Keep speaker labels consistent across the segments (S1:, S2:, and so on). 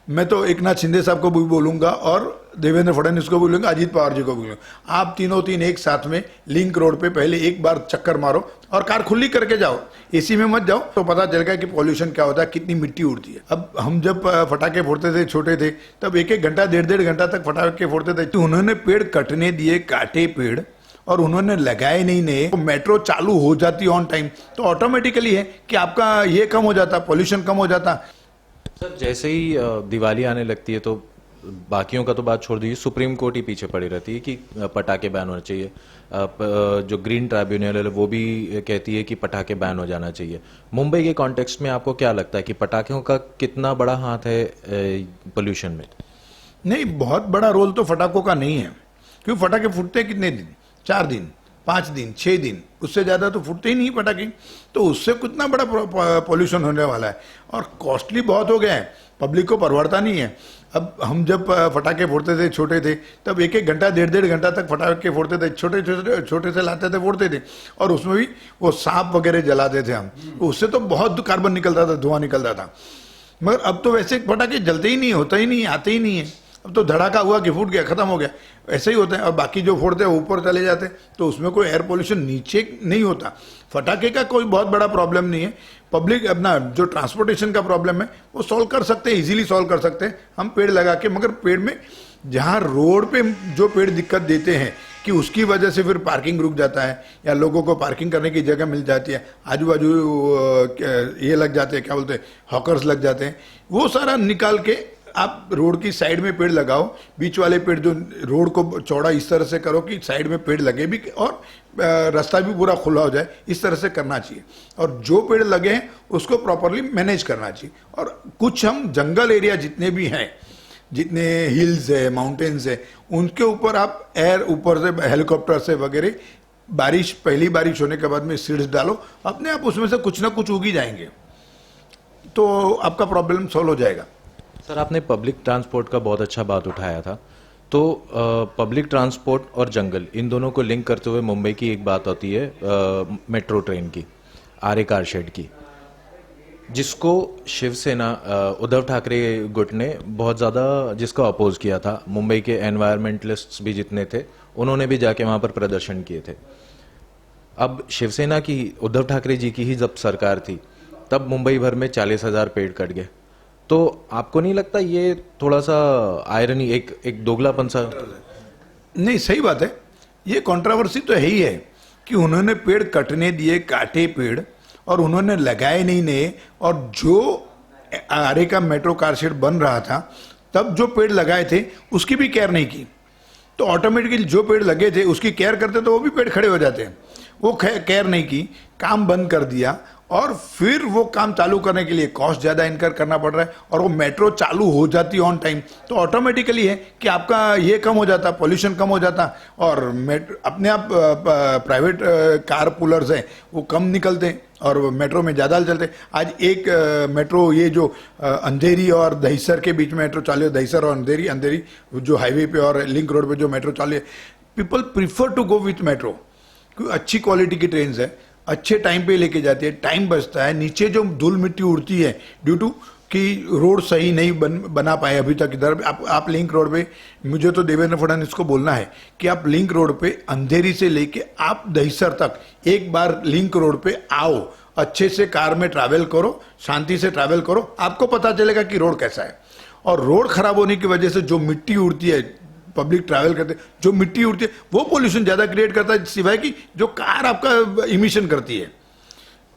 S1: मैं तो एकनाथ शिंदे साहब को भी बोलूंगा और देवेंद्र फडणवीस को बोलूंगा, अजीत पवार जी को बोलूंगा, आप तीनों एक साथ में लिंक रोड पे पहले एक बार चक्कर मारो और कार खुली करके जाओ, एसी में मत जाओ, तो पता चलेगा कि पॉल्यूशन क्या होता है, कितनी मिट्टी उड़ती है। अब हम जब फटाके फोड़ते थे छोटे थे तब एक एक घंटा 1.5 घंटा तक फटाके फोड़ते थे। तो उन्होंने पेड़ कटने दिए, काटे पेड़ और उन्होंने लगाए नहीं नए, तो मेट्रो चालू हो जाती ऑन टाइम तो ऑटोमेटिकली है कि आपका ये कम हो जाता, पॉल्यूशन कम हो जाता।
S2: सर जैसे ही दिवाली आने लगती है तो बाकियों का तो बात छोड़ दीजिए, सुप्रीम कोर्ट ही पीछे पड़ी रहती है कि पटाखे बैन होना चाहिए। जो ग्रीन ट्राइब्यूनल है वो भी कहती है कि पटाखे बैन हो जाना चाहिए। मुंबई के कॉन्टेक्स्ट में आपको क्या लगता है कि पटाखों का कितना बड़ा हाथ है पोल्यूशन में?
S1: नहीं, बहुत बड़ा रोल तो फटाकों का नहीं है, क्योंकि फटाके फूटते कितने दिन, 4 दिन, 5 दिन, 6 दिन, उससे ज़्यादा तो फूटते ही नहीं पटाखे। तो उससे कितना बड़ा पॉल्यूशन होने वाला है और कॉस्टली बहुत हो गया है, पब्लिक को परवड़ता नहीं है। अब हम जब फटाके फोड़ते थे छोटे थे तब एक एक घंटा 1.5 घंटा तक फटाके फोड़ते थे, छोटे से लाते थे, फोड़ते थे और उसमें भी वो सांप वगैरह जलाते थे हम, उससे तो बहुत कार्बन निकलता था, धुआं निकलता था। मगर अब तो वैसे फटाके जलते ही नहीं, होता ही नहीं, आते ही नहीं है। अब तो धड़ाका हुआ कि फूट गया, खत्म हो गया, ऐसे ही होता है। और बाकी जो फोड़ते हैं ऊपर चले जाते हैं तो उसमें कोई एयर पोल्यूशन नीचे नहीं होता। फटाके का कोई बहुत बड़ा प्रॉब्लम नहीं है। पब्लिक अपना जो ट्रांसपोर्टेशन का प्रॉब्लम है वो सॉल्व कर सकते हैं, इजीली सॉल्व कर सकते हैं हम पेड़ लगा के। मगर पेड़ में जहाँ रोड पे जो पेड़ दिक्कत देते हैं कि उसकी वजह से फिर पार्किंग रुक जाता है या लोगों को पार्किंग करने की जगह मिल जाती है, आजू बाजू ये लग जाते हैं, क्या बोलते हैं, हॉकर्स लग जाते हैं, वो सारा निकाल के आप रोड की साइड में पेड़ लगाओ। बीच वाले पेड़ जो रोड को चौड़ा इस तरह से करो कि साइड में पेड़ लगे भी और रास्ता भी पूरा खुला हो जाए, इस तरह से करना चाहिए। और जो पेड़ लगे हैं उसको प्रॉपरली मैनेज करना चाहिए। और कुछ हम जंगल एरिया जितने भी हैं, जितने हिल्स है, माउंटेन्स है, उनके ऊपर आप एयर ऊपर से हेलीकॉप्टर से वगैरह बारिश, पहली बारिश होने के बाद में सीड्स डालो, अपने आप उसमें से कुछ ना कुछ उगी जाएंगे, तो आपका प्रॉब्लम सॉल्व हो जाएगा।
S2: सर आपने पब्लिक ट्रांसपोर्ट का बहुत अच्छा बात उठाया था, तो पब्लिक ट्रांसपोर्ट और जंगल इन दोनों को लिंक करते हुए मुंबई की एक बात होती है मेट्रो ट्रेन की, आर्य कार शेड की, जिसको शिवसेना उद्धव ठाकरे गुट ने बहुत ज़्यादा जिसको अपोज किया था। मुंबई के एनवायरमेंटलिस्ट्स भी जितने थे उन्होंने भी जाके वहाँ पर प्रदर्शन किए थे। अब शिवसेना की, उद्धव ठाकरे जी की ही जब सरकार थी तब मुंबई भर में 40,000 पेड़ कट गए। तो आपको नहीं लगता ये थोड़ा सा आयरनी, एक दोगलापन सा?
S1: नहीं, सही बात है, ये कंट्रोवर्सी तो है ही है कि उन्होंने पेड़ कटने दिए, काटे पेड़ और उन्होंने लगाए नहीं नए। और जो आरे का मेट्रो कार शेड बन रहा था तब जो पेड़ लगाए थे उसकी भी केयर नहीं की, तो ऑटोमेटिकली जो पेड़ लगे थे उसकी केयर करते तो वो भी पेड़ खड़े हो जाते हैं। वो केयर नहीं की, काम बंद कर दिया और फिर वो काम चालू करने के लिए कॉस्ट ज़्यादा इनकर करना पड़ रहा है। और वो मेट्रो चालू हो जाती ऑन टाइम तो ऑटोमेटिकली है कि आपका ये कम हो जाता, पॉल्यूशन कम हो जाता और अपने आप प्राइवेट कार पुलर्स हैं वो कम निकलते हैं और मेट्रो में ज़्यादा चलते। आज एक मेट्रो ये जो अंधेरी और दहिसर के बीच में मेट्रो चालू है, दहिसर और अंधेरी जो हाईवे पे और लिंक रोड पे जो मेट्रो चालू है, people prefer to go with metro, क्योंकि अच्छी क्वालिटी की ट्रेन है, अच्छे टाइम पे लेके जाती है, टाइम बचता है। नीचे जो धूल मिट्टी उड़ती है ड्यू टू कि रोड सही नहीं बना पाए अभी तक इधर। आप लिंक रोड पे, मुझे तो देवेंद्र फडणवीस को बोलना है कि आप लिंक रोड पे अंधेरी से लेके आप दहिसर तक एक बार लिंक रोड पे आओ, अच्छे से कार में ट्रैवल करो, शांति से ट्रैवल करो, आपको पता चलेगा कि रोड कैसा है। और रोड खराब होने की वजह से जो मिट्टी उड़ती है, पब्लिक ट्रैवल करते जो मिट्टी उड़ती है वो पोल्यूशन ज्यादा क्रिएट करता है, सिवाय कि जो कार आपका इमिशन करती है।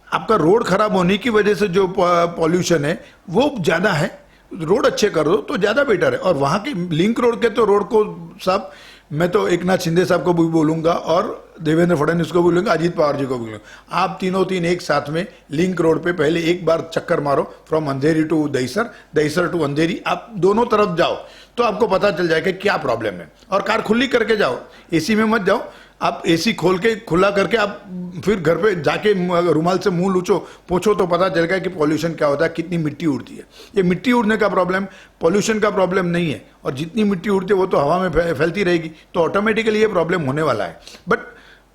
S1: आपका रोड खराब होने की वजह से जो पॉल्यूशन है वो ज्यादा है। रोड अच्छे कर दो तो ज्यादा बेटर है। और वहां के लिंक रोड के तो रोड को सब, मैं तो एकनाथ शिंदे साहब को भी बोलूंगा और देवेंद्र फडणवीस को बोलूंगा, अजीत पवार जी को बोलूंगा, आप तीनों एक साथ में लिंक रोड पे पहले एक बार चक्कर मारो, from Andheri to Dahisar, Dahisar to Andheri, आप दोनों तरफ जाओ तो आपको पता चल जाएगा क्या प्रॉब्लम है। और कार खुली करके जाओ, एसी में मत जाओ। आप एसी खोल के खुला करके आप फिर घर पे जाके रुमाल से मुंह लूचो, पोछो तो पता चलेगा कि पॉल्यूशन क्या होता है, कितनी मिट्टी उड़ती है। ये मिट्टी उड़ने का प्रॉब्लम पॉल्यूशन का प्रॉब्लम नहीं है। और जितनी मिट्टी उड़ती है वो तो हवा में फैलती रहेगी, तो ऑटोमेटिकली ये प्रॉब्लम होने वाला है। But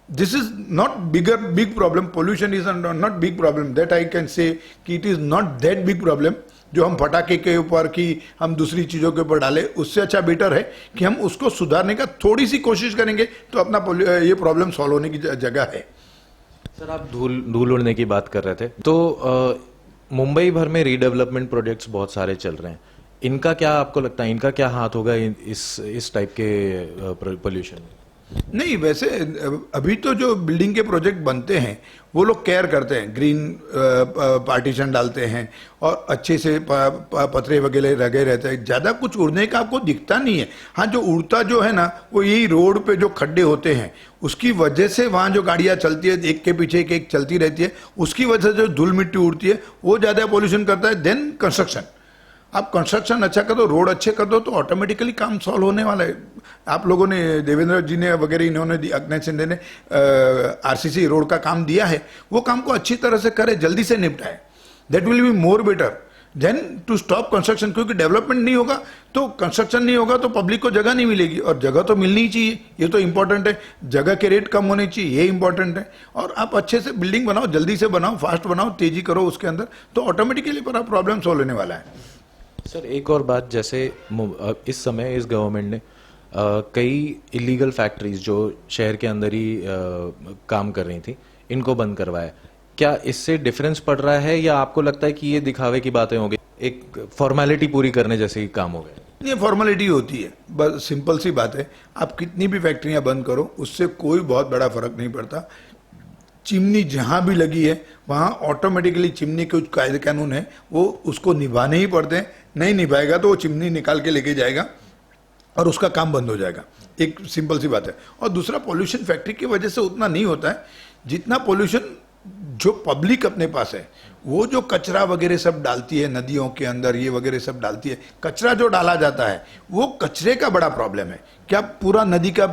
S1: this is not big problem. Pollution is not big problem, that I can say कि it is not that big problem. जो हम पटाखे के ऊपर कि हम दूसरी चीज़ों के ऊपर डालें, उससे अच्छा बेटर है कि हम उसको सुधारने का थोड़ी सी कोशिश करेंगे तो अपना ये प्रॉब्लम सॉल्व होने की जगह है।
S2: सर, आप धूल उड़ने की बात कर रहे थे, तो मुंबई भर में रीडेवलपमेंट प्रोजेक्ट्स बहुत सारे चल रहे हैं। इनका क्या आपको लगता है, इनका क्या हाथ होगा इस टाइप के पोल्यूशन में?
S1: नहीं, वैसे अभी तो जो बिल्डिंग के प्रोजेक्ट बनते हैं वो लोग केयर करते हैं, ग्रीन पार्टीशन डालते हैं और अच्छे से पतरे वगैरह लगे रहते हैं, ज़्यादा कुछ उड़ने का आपको दिखता नहीं है। हाँ, जो उड़ता जो है ना वो यही रोड पे जो खड्डे होते हैं उसकी वजह से वहाँ जो गाड़ियाँ चलती है एक के पीछे एक चलती रहती है, उसकी वजह से जो धूल मिट्टी उड़ती है वो ज़्यादा पोल्यूशन करता है। देन कंस्ट्रक्शन, आप कंस्ट्रक्शन अच्छा कर दो, रोड अच्छे कर दो तो ऑटोमेटिकली काम सॉल्व होने वाला है। आप लोगों ने, देवेंद्र जी ने वगैरह इन्होंने, अग्नि शिंदे ने आरसीसी रोड का काम दिया है, वो काम को अच्छी तरह से करे, जल्दी से निपटाए। That will be more better than to stop construction, क्योंकि डेवलपमेंट नहीं होगा तो कंस्ट्रक्शन नहीं होगा तो पब्लिक को जगह नहीं मिलेगी, और जगह तो मिलनी ही चाहिए, ये तो इंपॉर्टेंट है। जगह के रेट कम होने चाहिए, ये इंपॉर्टेंट है। और आप अच्छे से बिल्डिंग बनाओ, जल्दी से बनाओ, फास्ट बनाओ, तेजी करो उसके अंदर, तो ऑटोमेटिकली पर प्रॉब्लम सॉल्व होने वाला है।
S2: सर, एक और बात, जैसे इस समय इस गवर्नमेंट ने कई इलीगल फैक्ट्रीज जो शहर के अंदर ही काम कर रही थी, इनको बंद करवाया। क्या इससे डिफरेंस पड़ रहा है, या आपको लगता है कि ये दिखावे की बातें होंगी, एक फॉर्मेलिटी पूरी करने जैसे ही काम हो गए?
S1: ये फॉर्मेलिटी होती है, बस सिंपल सी बात है। आप कितनी भी फैक्ट्रियां बंद करो उससे कोई बहुत बड़ा फर्क नहीं पड़ता। चिमनी जहाँ भी लगी है वहाँ ऑटोमेटिकली चिमनी के कुछ कायदे कानून है, वो उसको निभाने ही पड़ते हैं। नहीं निभाएगा तो वो चिमनी निकाल के लेके जाएगा और उसका काम बंद हो जाएगा। एक सिंपल सी बात है। और दूसरा, पॉल्यूशन फैक्ट्री की वजह से उतना नहीं होता है जितना पॉल्यूशन जो पब्लिक अपने पास है, वो जो कचरा वगैरह सब डालती है नदियों के अंदर, ये वगैरह सब डालती है, कचरा जो डाला जाता है वो कचरे का बड़ा प्रॉब्लम है। क्या पूरा नदी का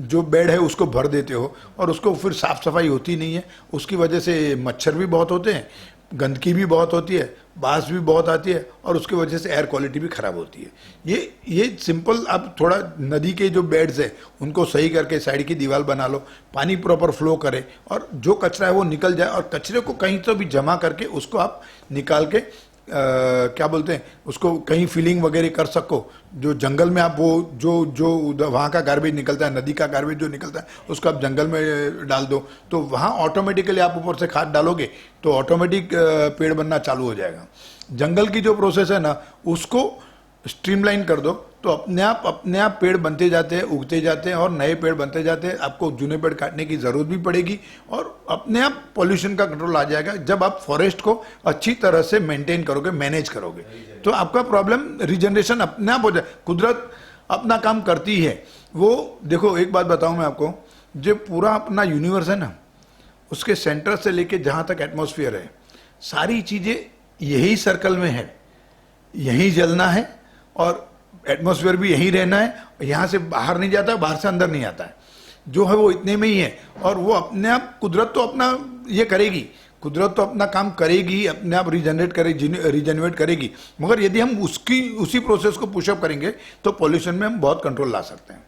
S1: जो बेड है उसको भर देते हो और उसको फिर साफ सफाई होती नहीं है, उसकी वजह से मच्छर भी बहुत होते हैं, गंदगी भी बहुत होती है, बास भी बहुत आती है, और उसकी वजह से एयर क्वालिटी भी खराब होती है। ये सिंपल, आप थोड़ा नदी के जो बेड्स है उनको सही करके साइड की दीवार बना लो, पानी प्रॉपर फ्लो करे और जो कचरा है वो निकल जाए, और कचरे को कहीं तो भी जमा करके उसको आप निकाल के क्या बोलते हैं उसको, कहीं फिलिंग वगैरह कर सको। जो जंगल में आप वो जो वहाँ का गार्बेज निकलता है, नदी का गार्बेज जो निकलता है, उसको आप जंगल में डाल दो, तो वहाँ ऑटोमेटिकली आप ऊपर से खाद डालोगे तो ऑटोमेटिक पेड़ बनना चालू हो जाएगा। जंगल की जो प्रोसेस है ना उसको स्ट्रीमलाइन कर दो तो अपने आप पेड़ बनते जाते हैं, उगते जाते हैं और नए पेड़ बनते जाते हैं। आपको जूने पेड़ काटने की जरूरत भी पड़ेगी और अपने आप पॉल्यूशन का कंट्रोल आ जाएगा। जब आप फॉरेस्ट को अच्छी तरह से मेंटेन करोगे, मैनेज करोगे, तो आपका प्रॉब्लम रीजनरेशन अपने आप हो जाए। कुदरत अपना काम करती है। वो देखो, एक बात बताऊं मैं आपको, जो पूरा अपना यूनिवर्स है ना, उसके सेंटर से लेके जहाँ तक एटमॉस्फेयर है, सारी चीज़ें यही सर्कल में है, यहीं जलना है और एटमॉस्फेयर भी यहीं रहना है। यहाँ से बाहर नहीं जाता, बाहर से अंदर नहीं आता है, जो है वो इतने में ही है। और वो अपने आप, कुदरत तो अपना ये करेगी, कुदरत तो अपना काम करेगी, अपने आप रीजनरेट करेगी, मगर यदि हम उसी प्रोसेस को पुशअप करेंगे तो पॉल्यूशन में हम बहुत कंट्रोल ला सकते हैं।